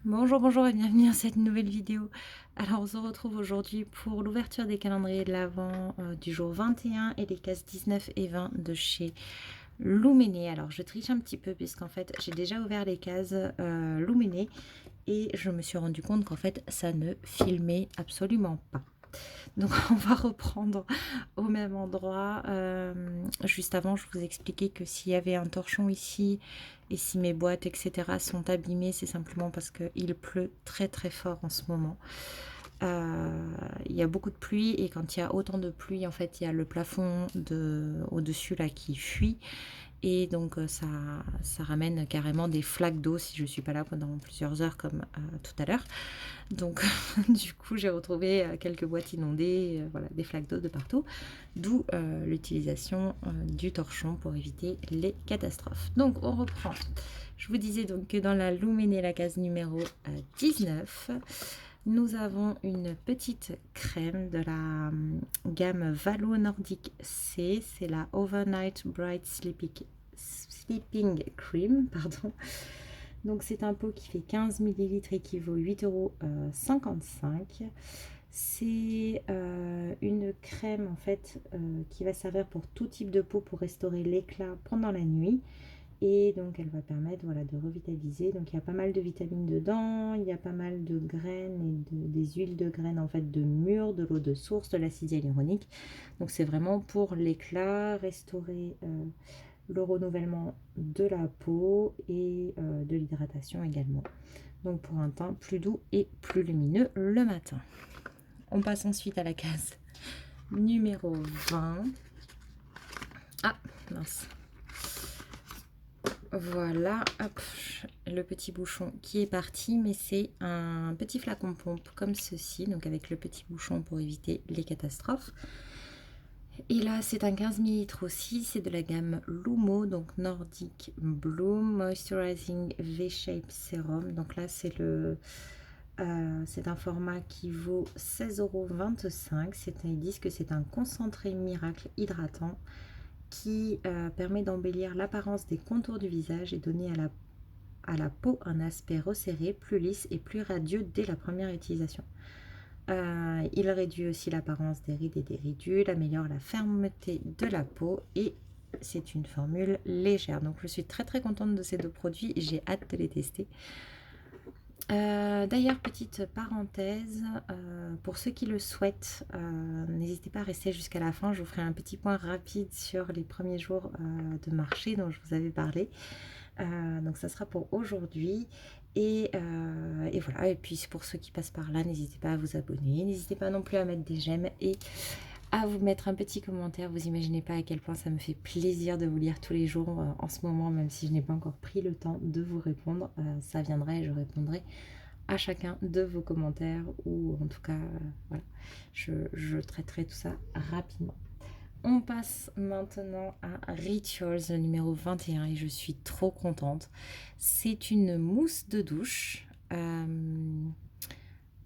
Bonjour, bonjour et bienvenue dans cette nouvelle vidéo. Alors on se retrouve aujourd'hui pour l'ouverture des calendriers de l'Avent du jour 21 et les cases 19 et 20 de chez Luméné. Alors je triche un petit peu puisqu'en fait j'ai déjà ouvert les cases Luméné et je me suis rendu compte qu'en fait ça ne filmait absolument pas. Donc on va reprendre au même endroit. Juste avant, je vous expliquais que s'il y avait un torchon ici et si mes boîtes, etc. sont abîmées, c'est simplement parce qu'il pleut très très fort en ce moment. Il y a beaucoup de pluie et quand il y a autant de pluie, en fait, il y a le plafond au-dessus là qui fuit et donc ça ramène carrément des flaques d'eau si je ne suis pas là pendant plusieurs heures comme tout à l'heure. Donc du coup, j'ai retrouvé quelques boîtes inondées, voilà, des flaques d'eau de partout, d'où l'utilisation du torchon pour éviter les catastrophes. Donc on reprend. Je vous disais donc que dans la Luméné, la case numéro 19, nous avons une petite crème de la gamme Valo Nordic C. C'est la Overnight Bright Sleeping Cream, pardon. Donc c'est un pot qui fait 15 millilitres et qui vaut 8,55 €. C'est une crème en fait qui va servir pour tout type de peau pour restaurer l'éclat pendant la nuit. Et donc elle va permettre, voilà, de revitaliser. Donc il y a pas mal de vitamines dedans, il y a pas mal de graines et des huiles de graines en fait, de mûres, de l'eau de source, de l'acide hyaluronique. Donc c'est vraiment pour l'éclat, restaurer le renouvellement de la peau et de l'hydratation également. Donc pour un teint plus doux et plus lumineux le matin. On passe ensuite à la case numéro 20. Ah, mince. Voilà, hop, le petit bouchon qui est parti, mais c'est un petit flacon pompe comme ceci, donc avec le petit bouchon pour éviter les catastrophes. Et là, c'est un 15 millilitres aussi, c'est de la gamme Lumo, donc Nordic Bloom Moisturizing V-Shape Serum. Donc là, c'est un format qui vaut 16,25 €. Ils disent que c'est un concentré miracle hydratant qui permet d'embellir l'apparence des contours du visage et donner à la peau un aspect resserré, plus lisse et plus radieux dès la première utilisation. Il réduit aussi l'apparence des rides et des ridules, améliore la fermeté de la peau et c'est une formule légère. Donc je suis très très contente de ces deux produits et j'ai hâte de les tester. D'ailleurs, petite parenthèse, pour ceux qui le souhaitent, n'hésitez pas à rester jusqu'à la fin. Je vous ferai un petit point rapide sur les premiers jours de marché dont je vous avais parlé. Donc ça sera pour aujourd'hui. Et voilà, et puis pour ceux qui passent par là, n'hésitez pas à vous abonner, n'hésitez pas non plus à mettre des j'aime et à vous mettre un petit commentaire. Vous imaginez pas à quel point ça me fait plaisir de vous lire tous les jours en ce moment, même si je n'ai pas encore pris le temps de vous répondre. Ça viendra et je répondrai à chacun de vos commentaires, ou en tout cas, voilà, je traiterai tout ça rapidement. On passe maintenant à Rituals, le numéro 21, et je suis trop contente. C'est une mousse de douche.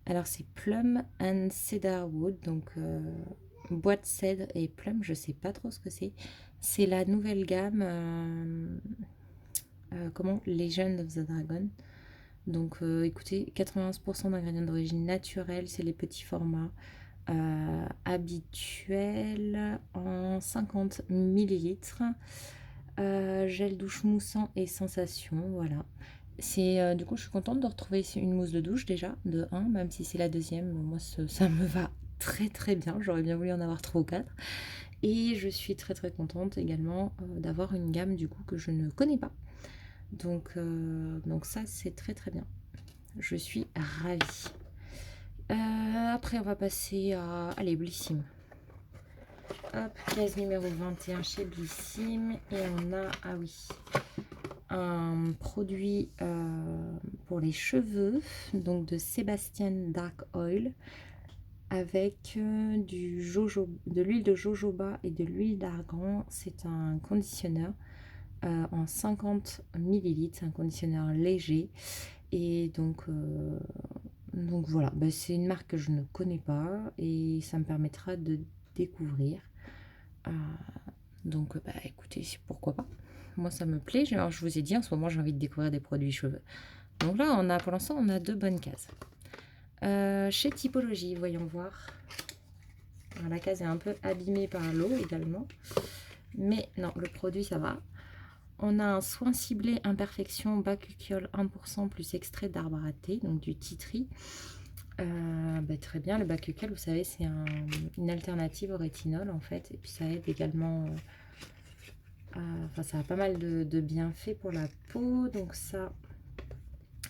Alors c'est Plum and Cedar Wood, donc bois de cèdre et plum, je sais pas trop ce que c'est. C'est la nouvelle gamme, comment, Legend of the Dragon. Donc écoutez, 91% d'ingrédients d'origine naturelle, c'est les petits formats habituels en 50 millilitres. Gel douche moussant et sensation, voilà. Du coup, je suis contente de retrouver une mousse de douche déjà, de 1, même si c'est la deuxième. Moi, ça me va très très bien. J'aurais bien voulu en avoir 3 ou 4. Et je suis très très contente également d'avoir une gamme du coup que je ne connais pas. Donc ça, c'est très très bien. Je suis ravie. Après, on va passer à... Allez, Blissim. Hop, case numéro 21 chez Blissim. Et on a, ah oui, un produit pour les cheveux, donc de Sébastien Dark Oil, avec de l'huile de jojoba et de l'huile d'argan. C'est un conditionneur en 50 millilitres, un conditionneur léger. Et donc voilà, bah, c'est une marque que je ne connais pas et ça me permettra de découvrir. Euh, donc bah, écoutez, pourquoi pas. Moi ça me plaît. Alors, je vous ai dit, en ce moment j'ai envie de découvrir des produits cheveux. Donc là, pour l'instant, on a 2 bonnes cases. Chez Typologie, voyons voir. Alors, la case est un peu abîmée par l'eau également. Mais non, le produit, ça va. On a un soin ciblé imperfection bakuchiol 1% plus extrait d'arbre à thé, donc du tea tree. Très bien, le bakuchiol, vous savez, c'est une alternative au rétinol en fait. Et puis ça aide également, enfin ça a pas mal de bienfaits pour la peau. Donc ça,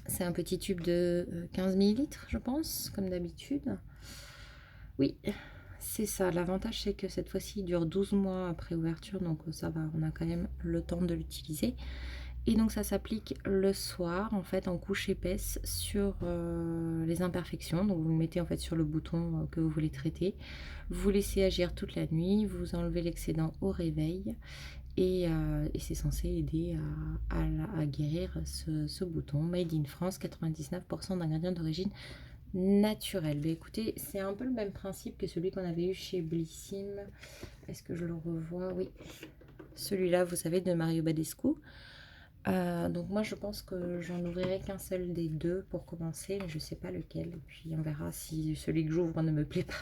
c'est un petit tube de 15 millilitres, je pense, comme d'habitude. Oui, c'est ça. L'avantage, c'est que cette fois-ci, il dure 12 mois après ouverture, donc ça va, on a quand même le temps de l'utiliser. Et donc ça s'applique le soir, en fait, en couche épaisse sur les imperfections. Donc vous le mettez en fait sur le bouton que vous voulez traiter. Vous laissez agir toute la nuit, vous enlevez l'excédent au réveil. Et c'est censé aider à guérir ce bouton. Made in France, 99% d'ingrédients d'origine naturelle. Mais écoutez, c'est un peu le même principe que celui qu'on avait eu chez Blissim. Est-ce que je le revois? Oui. Celui-là, vous savez, de Mario Badescu. Donc moi, je pense que j'en ouvrirai qu'un seul des deux pour commencer, mais je sais pas lequel. Et puis on verra si celui que j'ouvre ne me plaît pas.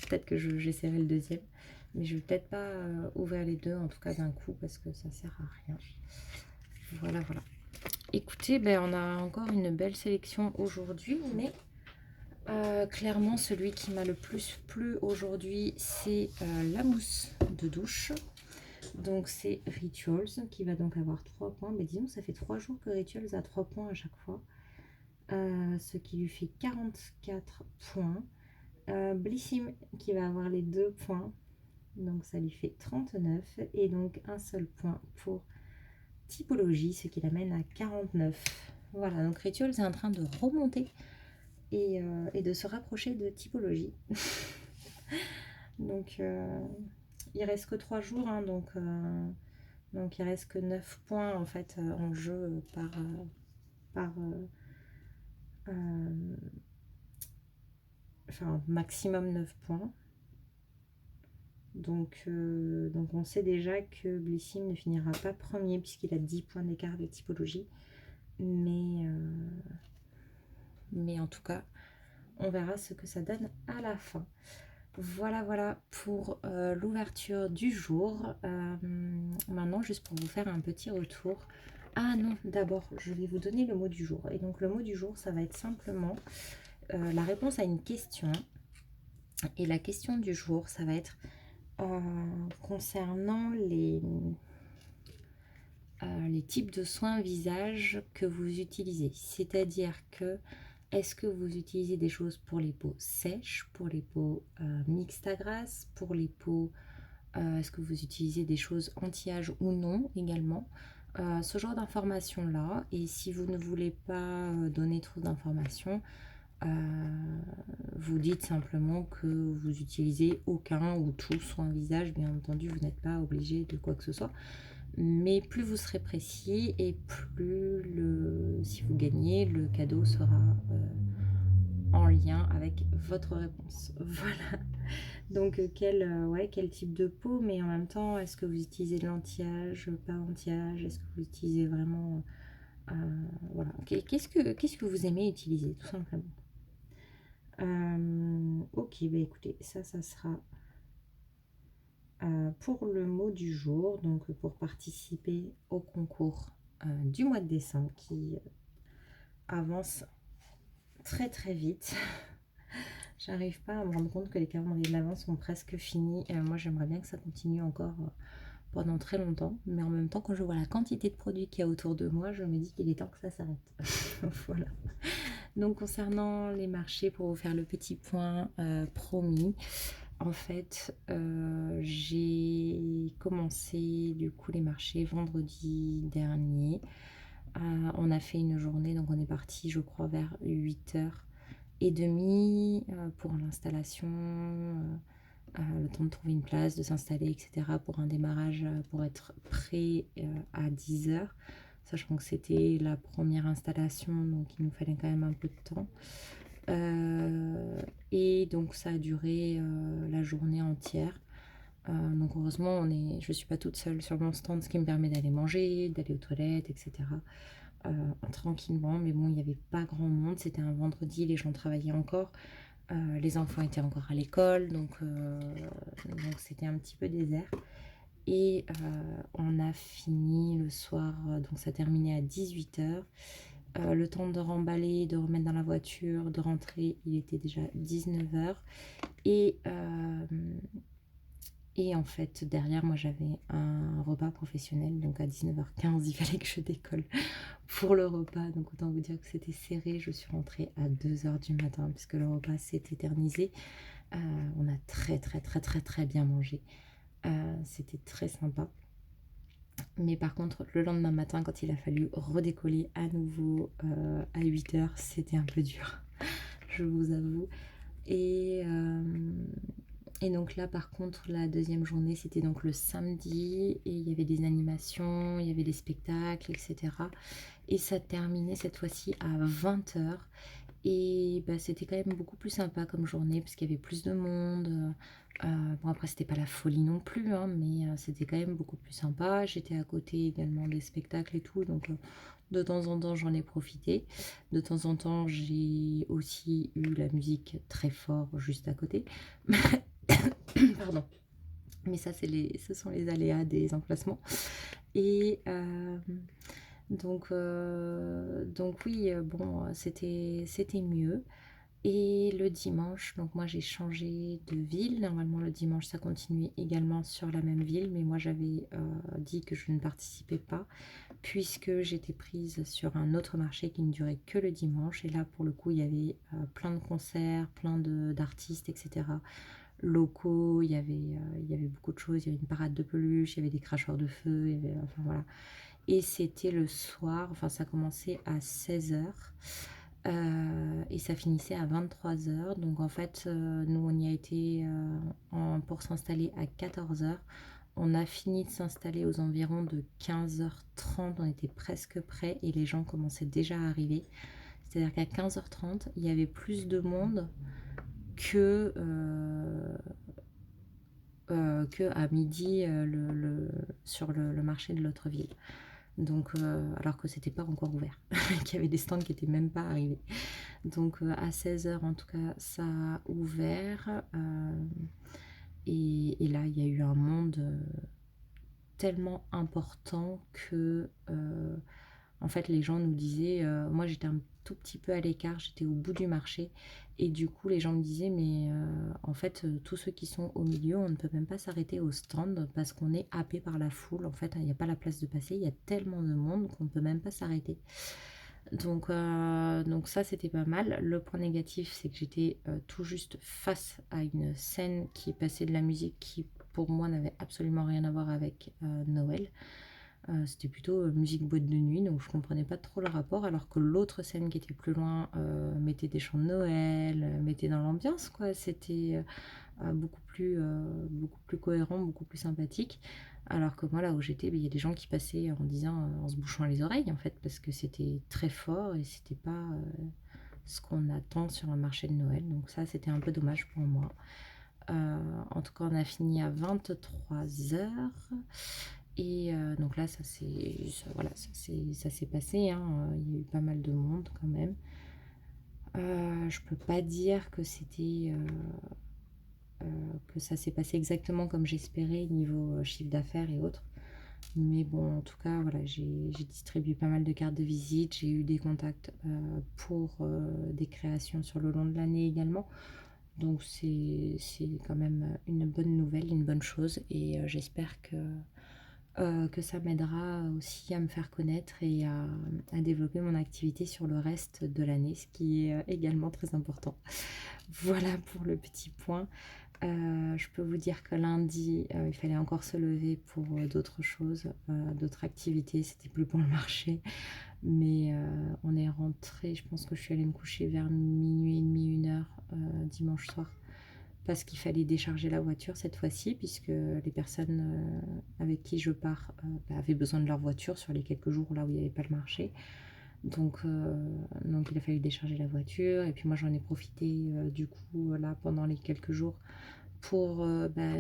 Peut-être que j'essaierai le deuxième. Mais je vais peut-être pas ouvrir les deux, en tout cas d'un coup, parce que ça sert à rien. Voilà, voilà. Écoutez, on a encore une belle sélection aujourd'hui, mais clairement, celui qui m'a le plus plu aujourd'hui, c'est la mousse de douche. Donc c'est Rituals qui va donc avoir 3 points. Mais disons, ça fait 3 jours que Rituals a 3 points à chaque fois. Ce qui lui fait 44 points. Blissim qui va avoir les 2 points. Donc ça lui fait 39. Et donc un seul point pour Typologie, ce qui l'amène à 49. Voilà, donc Rituals est en train de remonter et de se rapprocher de Typologie. Donc il reste que 3 jours, hein, donc il reste que 9 points en fait en jeu enfin maximum 9 points. Donc on sait déjà que Blissim ne finira pas premier puisqu'il a 10 points d'écart avec Typologie. Mais en tout cas, on verra ce que ça donne à la fin. Voilà, voilà pour l'ouverture du jour. Maintenant, juste pour vous faire un petit retour. Ah non, d'abord, je vais vous donner le mot du jour. Et donc, le mot du jour, ça va être simplement la réponse à une question. Et la question du jour, ça va être concernant les types de soins visage que vous utilisez. C'est-à-dire que est-ce que vous utilisez des choses pour les peaux sèches, pour les peaux mixtes à grasse, pour les peaux... est-ce que vous utilisez des choses anti-âge ou non également, ce genre d'informations-là. Et si vous ne voulez pas donner trop d'informations, vous dites simplement que vous utilisez aucun ou tout soin visage. Bien entendu, vous n'êtes pas obligé de quoi que ce soit. Mais plus vous serez précis et plus si vous gagnez, le cadeau sera en lien avec votre réponse. Voilà. Donc quel type de peau, mais en même temps, est-ce que vous utilisez de l'anti-âge, pas anti-âge, est-ce que vous utilisez vraiment... voilà. Qu'est-ce que vous aimez utiliser, tout simplement. Ok, écoutez, ça sera pour le mot du jour, donc pour participer au concours du mois de décembre qui avance très très vite. J'arrive pas à me rendre compte que les calendriers de l'avant sont presque finis. Moi, j'aimerais bien que ça continue encore pendant très longtemps. Mais en même temps, quand je vois la quantité de produits qu'il y a autour de moi, je me dis qu'il est temps que ça s'arrête. Voilà. Donc, concernant les marchés, pour vous faire le petit point promis, en fait, j'ai commencé du coup les marchés vendredi dernier. On a fait une journée, donc on est parti, je crois, vers 8h30 pour l'installation, le temps de trouver une place, de s'installer, etc. pour un démarrage, pour être prêt à 10h, sachant que c'était la première installation, donc il nous fallait quand même un peu de temps. Et donc ça a duré la journée entière. Donc heureusement, je ne suis pas toute seule sur mon stand, ce qui me permet d'aller manger, d'aller aux toilettes, etc. tranquillement. Mais bon, il n'y avait pas grand monde. C'était un vendredi, les gens travaillaient encore. Les enfants étaient encore à l'école, donc c'était un petit peu désert. Et on a fini le soir, donc ça terminait à 18 h. Le temps de remballer, de remettre dans la voiture, de rentrer, il était déjà 19 h. Et, en fait, derrière, moi, j'avais un repas professionnel. Donc à 19 h 15, il fallait que je décolle pour le repas. Donc autant vous dire que c'était serré. Je suis rentrée à 2 h du matin puisque le repas s'est éternisé. On a très, très, très, très, très bien mangé. C'était très sympa. Mais par contre, le lendemain matin, quand il a fallu redécoller à nouveau à 8 h, c'était un peu dur, je vous avoue. Et, donc là, par contre, la deuxième journée, c'était donc le samedi, et il y avait des animations, il y avait des spectacles, etc. Et ça terminait cette fois-ci à 20 h. Et bah, c'était quand même beaucoup plus sympa comme journée, parce qu'il y avait plus de monde. Bon, après, c'était pas la folie non plus, hein, mais c'était quand même beaucoup plus sympa. J'étais à côté également des spectacles et tout, donc de temps en temps, j'en ai profité. De temps en temps, j'ai aussi eu la musique très fort juste à côté. Pardon. Mais ça, ce sont les aléas des emplacements. Et donc oui, bon, c'était mieux. Et le dimanche, donc moi j'ai changé de ville. Normalement le dimanche ça continuait également sur la même ville, mais moi j'avais dit que je ne participais pas puisque j'étais prise sur un autre marché qui ne durait que le dimanche. Et là pour le coup il y avait plein de concerts, plein d'artistes, etc. locaux, il y avait beaucoup de choses, il y avait une parade de peluche, il y avait des cracheurs de feu, enfin voilà. Et c'était le soir, enfin ça commençait à 16 h. Et ça finissait à 23 h. Donc en fait, nous on y a été pour s'installer à 14 h. On a fini de s'installer aux environs de 15 h 30. On était presque prêts et les gens commençaient déjà à arriver. C'est-à-dire qu'à 15 h 30, il y avait plus de monde que à midi sur le marché de l'autre ville. Donc, alors que c'était pas encore ouvert, qu'il y avait des stands qui étaient même pas arrivés. Donc à 16 h en tout cas, ça a ouvert. Et là, il y a eu un monde tellement important que en fait les gens nous disaient, moi j'étais un tout petit peu à l'écart, j'étais au bout du marché, et du coup les gens me disaient mais en fait tous ceux qui sont au milieu, on ne peut même pas s'arrêter au stand parce qu'on est happé par la foule. En fait il n'y a pas la place de passer, il y a tellement de monde qu'on ne peut même pas s'arrêter. Donc ça c'était pas mal. Le point négatif c'est que j'étais tout juste face à une scène qui passait de la musique qui pour moi n'avait absolument rien à voir avec Noël. C'était plutôt musique boîte de nuit, donc je comprenais pas trop le rapport, alors que l'autre scène qui était plus loin mettait des chants de Noël, mettait dans l'ambiance quoi. C'était beaucoup plus cohérent, beaucoup plus sympathique. Alors que moi là où j'étais, il y a des gens qui passaient en disant, en se bouchant les oreilles en fait, parce que c'était très fort et c'était pas ce qu'on attend sur un marché de Noël. Donc ça c'était un peu dommage pour moi. En tout cas on a fini à 23 h. Et donc là, voilà, ça s'est passé, hein. Il y a eu pas mal de monde quand même. Je peux pas dire que que ça s'est passé exactement comme j'espérais niveau chiffre d'affaires et autres. Mais bon, en tout cas, voilà, j'ai distribué pas mal de cartes de visite. J'ai eu des contacts pour des créations sur le long de l'année également. Donc c'est quand même une bonne nouvelle, une bonne chose. Et j'espère que ça m'aidera aussi à me faire connaître et à développer mon activité sur le reste de l'année, ce qui est également très important. Voilà pour le petit point. Je peux vous dire que lundi, il fallait encore se lever pour d'autres choses, d'autres activités. C'était plus pour le marché. Mais on est rentré, je pense que je suis allée me coucher vers minuit et demi, 1 h dimanche soir. Parce qu'il fallait décharger la voiture cette fois-ci, puisque les personnes avec qui je pars avaient besoin de leur voiture sur les quelques jours là où il n'y avait pas le marché. Donc il a fallu décharger la voiture, et puis moi j'en ai profité du coup là pendant les quelques jours pour,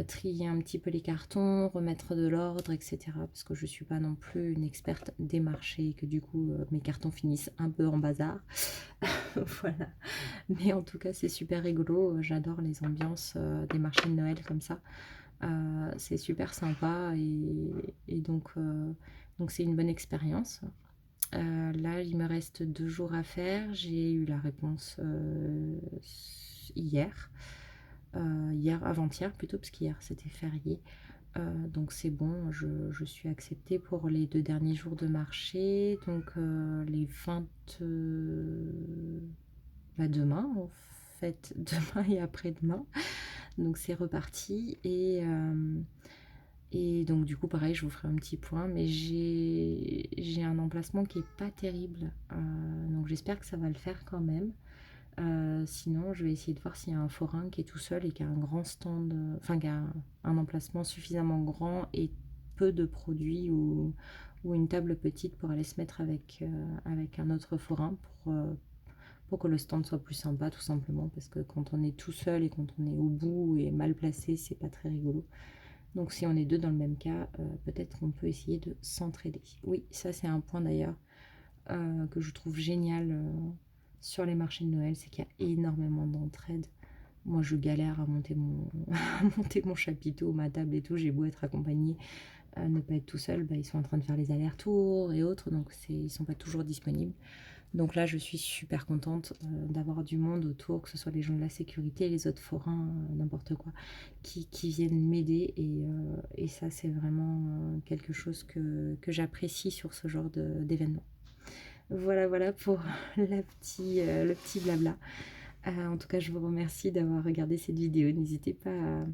trier un petit peu les cartons, remettre de l'ordre et cetera. Parce que je suis pas non plus une experte des marchés et que du coup, mes cartons finissent un peu en bazar. Voilà. Mais en tout cas, c'est super rigolo, j'adore les ambiances, des marchés de Noël comme ça. C'est super sympa et donc c'est une bonne expérience. Là, il me reste 2 jours à faire. J'ai eu la réponse, hier, avant-hier plutôt, parce qu'hier c'était férié. Donc c'est bon, je suis acceptée pour les 2 derniers jours de marché, donc les 20, demain en fait, demain et après-demain. Donc c'est reparti et donc du coup pareil, je vous ferai un petit point, mais j'ai un emplacement qui est pas terrible, donc j'espère que ça va le faire quand même. Sinon, je vais essayer de voir s'il y a un forain qui est tout seul et qui a un grand stand, enfin qui a un emplacement suffisamment grand et peu de produits ou une table petite pour aller se mettre avec un autre forain pour que le stand soit plus sympa tout simplement parce que quand on est tout seul et quand on est au bout et mal placé, c'est pas très rigolo. Donc si on est deux dans le même cas, peut-être qu'on peut essayer de s'entraider. Oui, ça c'est un point d'ailleurs que je trouve génial sur les marchés de Noël, c'est qu'il y a énormément d'entraide. Moi, je galère à monter à monter mon chapiteau, ma table et tout. J'ai beau être accompagnée, ne pas être tout seul, bah, ils sont en train de faire les allers-retours et autres, donc ils sont pas toujours disponibles. Donc là, je suis super contente d'avoir du monde autour, que ce soit les gens de la sécurité, les autres forains, n'importe quoi, qui viennent m'aider. Et ça, c'est vraiment quelque chose que j'apprécie sur ce genre d'événement. Voilà, voilà pour le petit blabla. En tout cas, je vous remercie d'avoir regardé cette vidéo. N'hésitez pas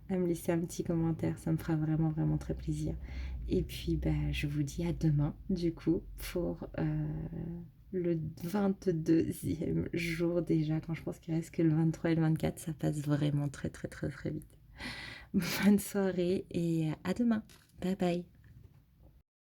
à me laisser un petit commentaire, ça me fera vraiment, vraiment très plaisir. Et puis, bah, je vous dis à demain, du coup, pour le 22e jour déjà, quand je pense qu'il reste que le 23 et le 24, ça passe vraiment très, très, très, très vite. Bonne soirée et à demain. Bye bye.